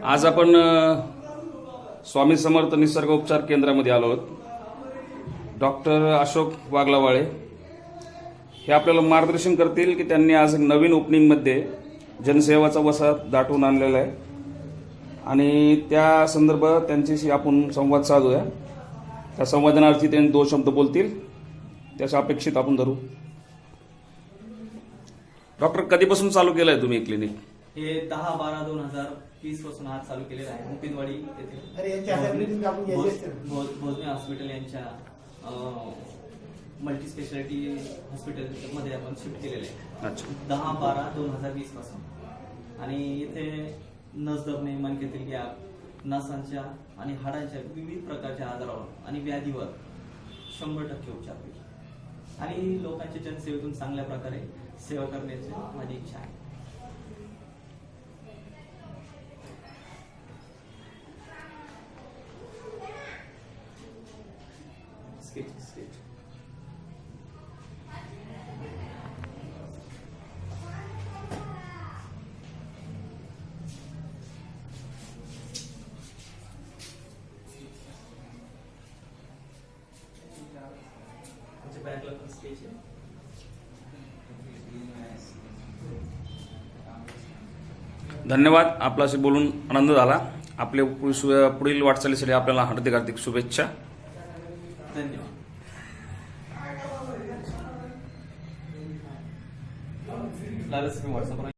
आज आपण स्वामी समर्थ निसर्ग उपचार केंद्रामध्ये आलो आहोत. डॉक्टर अशोक वागलावाळे हे आपल्याला मार्गदर्शन करतील की त्यांनी आज नवीन ओपनिंगमध्ये जनसेवाचा वसा दाटून आणलेला आहे आणि त्या संदर्भात त्यांच्याशी आपण संवाद साधूया. त्या संवादनार्थी त्यांनी 2 शब्द बोलतील, त्याच्या अपेक्षित आपण धरू. डॉक्टर, कधीपासून चालू केलं आहे तुम्ही क्लिनिक? हे 10/12/2020 पासून आज चालू केलेलं आहे. मुकिंदवाडी येथे भोजने हॉस्पिटल यांच्या मल्टी स्पेशालिटी हॉस्पिटल मध्ये आपण शिफ्ट केलेले आहे. अच्छा. 10/12/2020 पासून. आणि इथे नस दबणे, मणक्यातील गॅप, नसांच्या आणि हाडांच्या विविध प्रकारच्या आजारावर आणि व्याधीवर 100% उपचार होईल. आणि लोकांच्या जनसेवेतून चांगल्या प्रकारे सेवा करण्याची माझी इच्छा आहे. धन्यवाद. आपल्याशी बोलून आनंद झाला. आपले पुढील वाटचालीसाठी आपल्याला हार्दिक शुभेच्छा. धन्यवाद. लालच व्हॉट्सअप